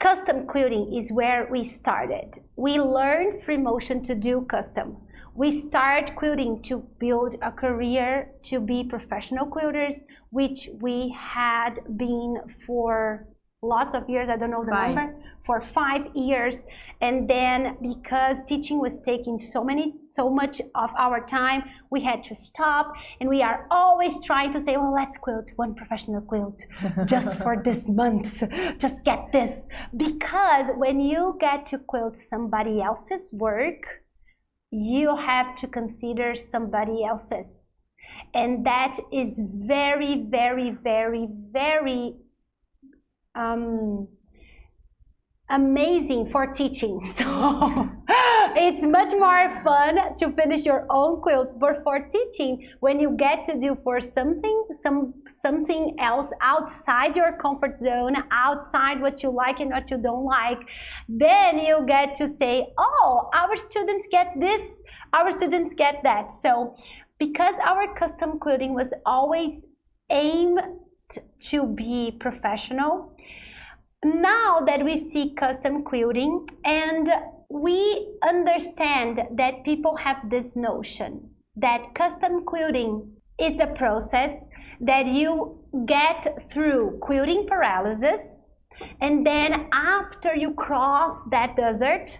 custom quilting is where we started. We learned free motion to do custom. We start quilting to build a career, to be professional quilters, which we had been for lots of years. I don't know the number, for 5 years. And then because teaching was taking so much of our time, we had to stop. And we are always trying to say, well, let's quilt one professional quilt just for this month. Just get this. Because when you get to quilt somebody else's work, you have to consider somebody else's. And that is very, very, very, very amazing for teaching. So it's much more fun to finish your own quilts, but for teaching, when you get to do for something else outside your comfort zone, outside what you like and what you don't like, then you get to say, oh, our students get this, our students get that. So because our custom quilting was always aimed to be professional, now that we see custom quilting and we understand that people have this notion that custom quilting is a process that you get through quilting paralysis, and then after you cross that desert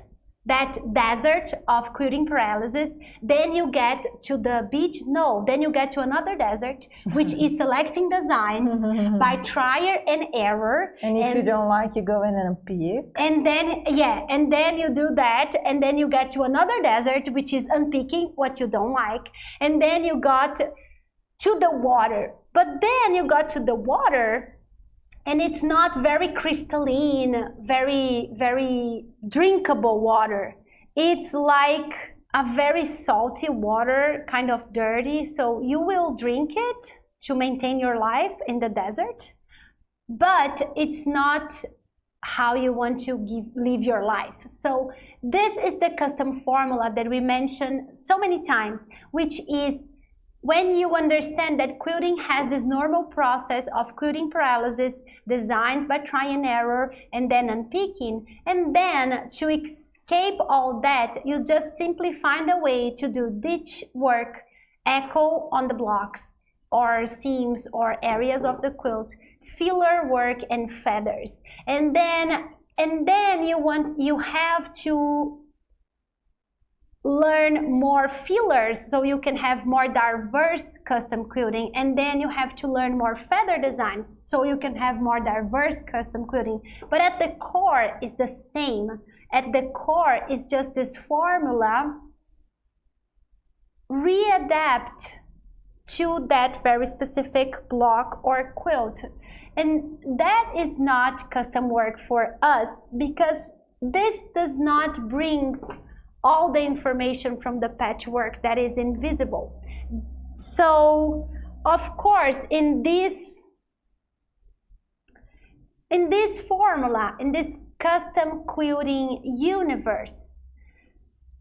of quilting paralysis, then you get to the beach. No, then you get to another desert, which is selecting designs by trial and error. And if you don't like, you go in and unpick. And then, yeah, and then you do that, and then you get to another desert, which is unpicking what you don't like. And then you got to the water. But then you got to the water, and it's not very crystalline, very, very drinkable water. It's like a very salty water, kind of dirty. So you will drink it to maintain your life in the desert, but it's not how you want to live your life. So this is the custom formula that we mentioned so many times, which is when you understand that quilting has this normal process of quilting paralysis, designs by try and error, and then unpicking, and then to escape all that, you just simply find a way to do ditch work, echo on the blocks, or seams, or areas of the quilt, filler work, and feathers. And then you have to learn more fillers so you can have more diverse custom quilting, and then you have to learn more feather designs so you can have more diverse custom quilting. But at the core is the same. At the core is just this formula, readapt to that very specific block or quilt. And that is not custom work for us, because this does not bring all the information from the patchwork that is invisible. So, of course, in this formula, in this custom quilting universe,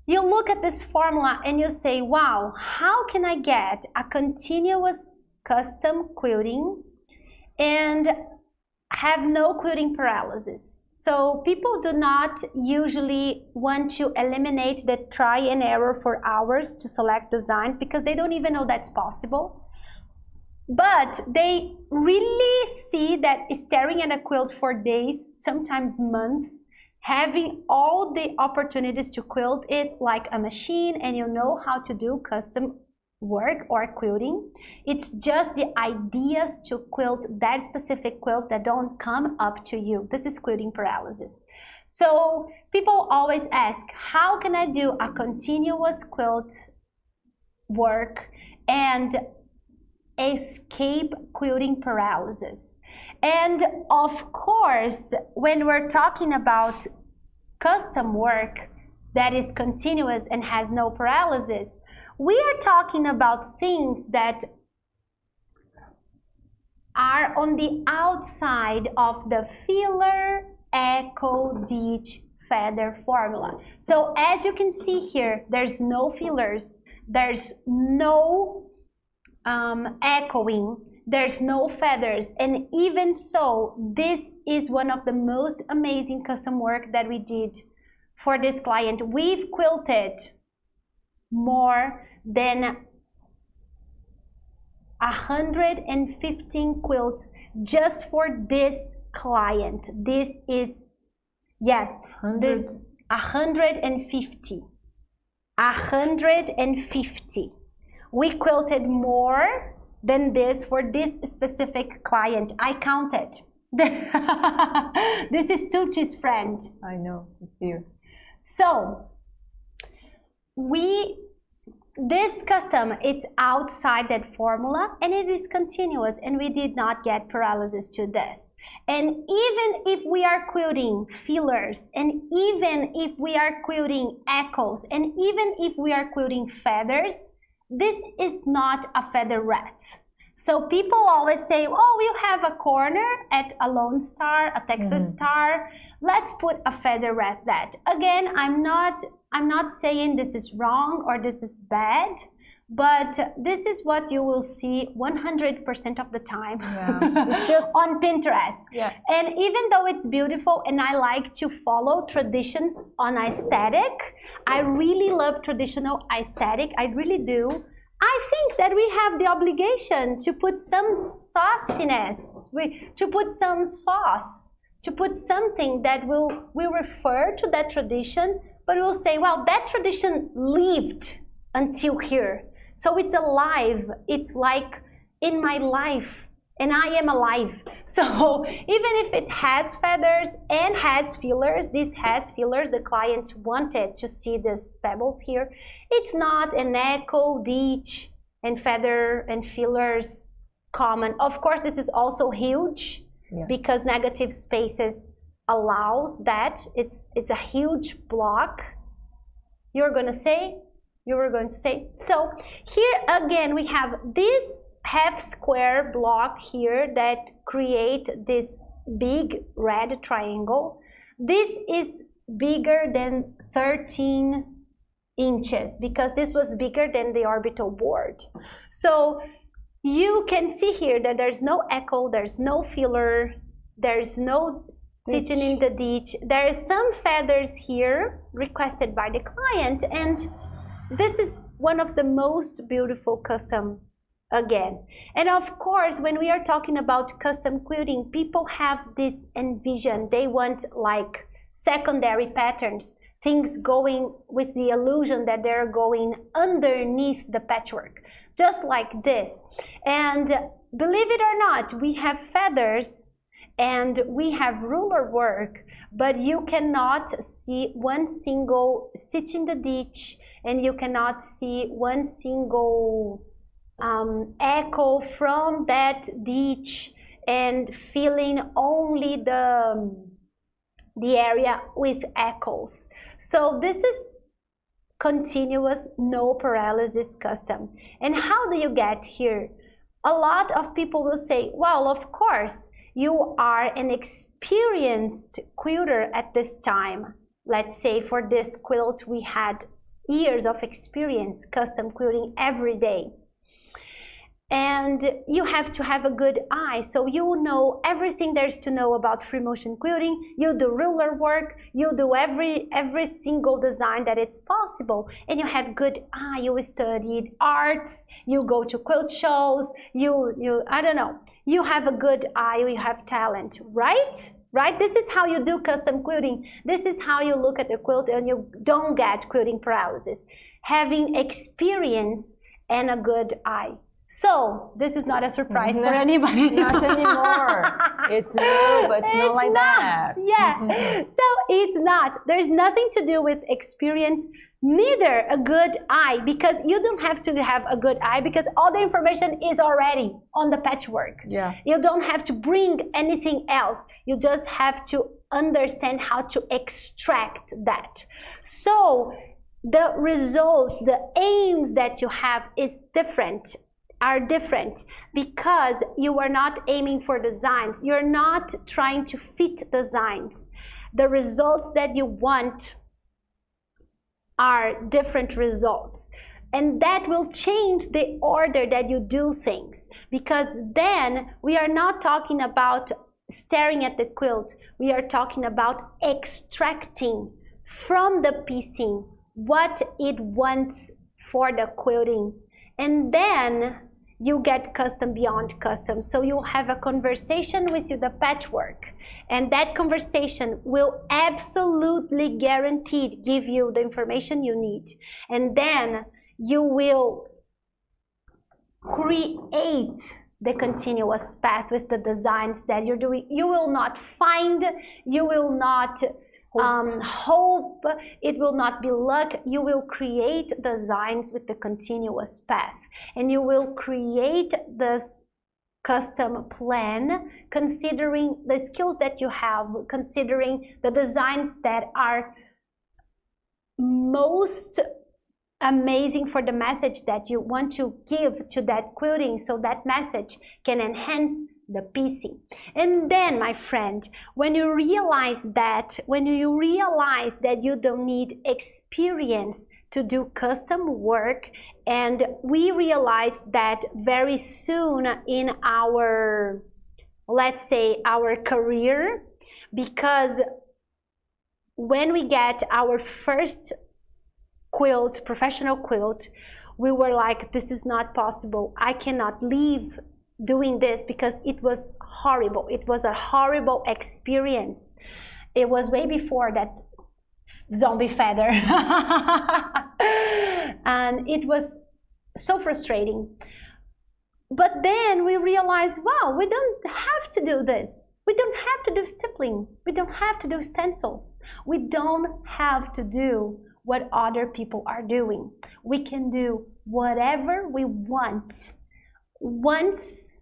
you look at this formula and you say, wow, how can I get a continuous custom quilting and have no quilting paralysis? So people do not usually want to eliminate the try and error for hours to select designs, because they don't even know that's possible. But they really see that staring at a quilt for days, sometimes months, having all the opportunities to quilt it like a machine, and you know how to do custom work or quilting. It's just the ideas to quilt that specific quilt that don't come up to you. This is quilting paralysis. So people always ask, how can I do a continuous quilt work and escape quilting paralysis? And of course, when we're talking about custom work that is continuous and has no paralysis, we are talking about things that are on the outside of the filler, echo, ditch, feather formula. So as you can see here, there's no fillers, there's no echoing, there's no feathers, and even so, this is one of the most amazing custom work that we did for this client. We've quilted more than 115 quilts just for this client. This is, yeah, this 150. 150. We quilted more than this for this specific client. I counted. This is Tucci's friend. I know, it's you. So, this custom, it's outside that formula and it is continuous, and we did not get paralysis to this. And even if we are quilting fillers, and even if we are quilting echoes, and even if we are quilting feathers, this is not a feather wreath. So people always say, oh, you have a corner at a Lone Star, a Texas Star, let's put a feather wreath that. Again, I'm not saying this is wrong or this is bad, but this is what you will see 100% of the time. Yeah. It's just on Pinterest. Yeah. And even though it's beautiful and I like to follow traditions on aesthetic, I really love traditional aesthetic, I really do. I think that we have the obligation to put some sauciness, to put some sauce, to put something that will refer to that tradition, but we'll say, well, that tradition lived until here. So it's alive. It's like in my life, and I am alive. So even if it has feathers and has fillers, this has fillers, the client wanted to see these pebbles here. It's not an echo, ditch, and feather and fillers common. Of course, this is also huge because negative spaces allows that. It's a huge block. You were going to say. So here again we have this half square block here that create this big red triangle. This is bigger than 13 inches because this was bigger than the orbital board. So you can see here that there's no echo, there's no filler, there's no stitching in the ditch. There is some feathers here requested by the client, and this is one of the most beautiful custom again. And of course, when we are talking about custom quilting, people have this envision. They want like secondary patterns, things going with the illusion that they're going underneath the patchwork, just like this. And believe it or not, we have feathers and we have ruler work, but you cannot see one single stitch in the ditch, and you cannot see one single echo from that ditch, and filling only the area with echoes. So this is continuous, no paralysis custom. And how do you get here? A lot of people will say, well, of course, you are an experienced quilter at this time. Let's say for this quilt, we had years of experience custom quilting every day. And you have to have a good eye, so you know everything there's to know about free motion quilting. You do ruler work, you do every single design that it's possible, and you have good eye. You studied arts, you go to quilt shows, you I don't know, you have a good eye, you have talent, right? Right? This is how you do custom quilting. This is how you look at the quilt and you don't get quilting paralysis. Having experience and a good eye. So, this is not a surprise for anybody. Not anymore. It's new, but it's not like that. Yeah. So, it's not. There's nothing to do with experience, neither a good eye, because you don't have to have a good eye because all the information is already on the patchwork. Yeah. You don't have to bring anything else. You just have to understand how to extract that. So, the results, the aims that you have are different because you are not aiming for designs. You're not trying to fit designs. The results that you want are different results. And that will change the order that you do things, because then we are not talking about staring at the quilt. We are talking about extracting from the piecing what it wants for the quilting. And then you get custom beyond custom. So you'll have a conversation with the patchwork, and that conversation will absolutely guaranteed give you the information you need. And then you will create the continuous path with the designs that you're doing. You will not find, you will not hope, it will not be luck. You will create designs with the continuous path, and you will create this custom plan considering the skills that you have, considering the designs that are most amazing for the message that you want to give to that quilting, so that message can enhance the piecing. And then, my friend, when you realize that you don't need experience to do custom work, and we realize that very soon in our, let's say, our career, because when we get our first quilt, professional quilt, we were like, this is not possible. I cannot leave doing this because it was horrible. It was a horrible experience. It was way before that zombie feather. And it was so frustrating. But then we realized, wow, we don't have to do this. We don't have to do stippling. We don't have to do stencils. We don't have to do what other people are doing. We can do whatever we want once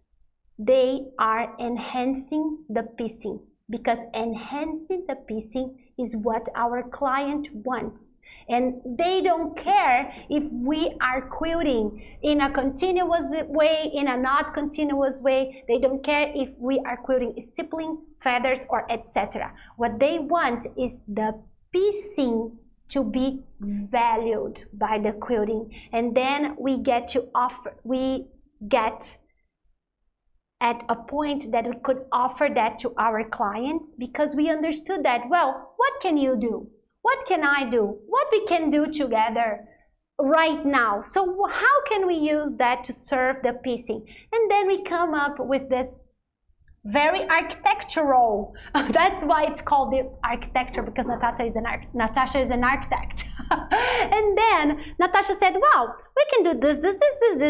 they are enhancing the piecing, because enhancing the piecing is what our client wants. And they don't care if we are quilting in a continuous way, in a not continuous way. They don't care if we are quilting stippling, feathers, or etc. What they want is the piecing to be valued by the quilting. And then we get at a point that we could offer that to our clients, because we understood that, well, what can you do? What can I do? What we can do together right now? So how can we use that to serve the piecing? And then we come up with this very architectural, that's why it's called the architecture, because Natasha is an architect. And then Natasha said, wow, we can do this,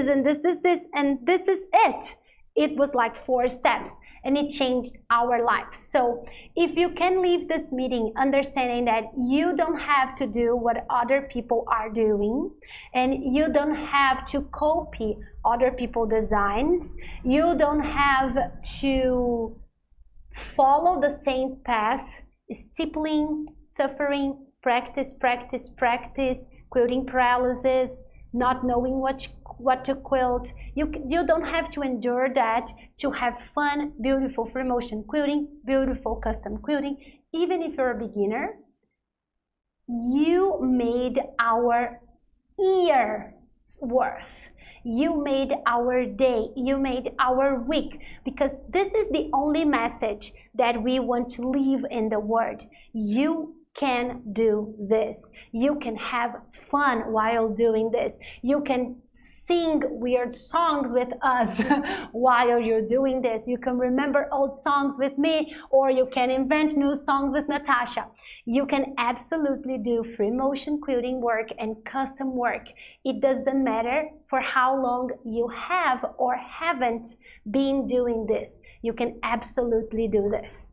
and this, and this is it. It was like 4 steps, and it changed our lives. So if you can leave this meeting understanding that you don't have to do what other people are doing, and you don't have to copy other people's designs, you don't have to follow the same path, stippling, suffering, practice, quilting paralysis, not knowing what to quilt. You don't have to endure that to have fun, beautiful free motion quilting, beautiful custom quilting. Even if you're a beginner, you made our year's worth. You made our day, you made our week, because this is the only message that we want to leave in the world. You can do this. You can have fun while doing this. You can sing weird songs with us while you're doing this. You can remember old songs with me, or you can invent new songs with Natasha. You can absolutely do free motion quilting work and custom work. It doesn't matter for how long you have or haven't been doing this. You can absolutely do this.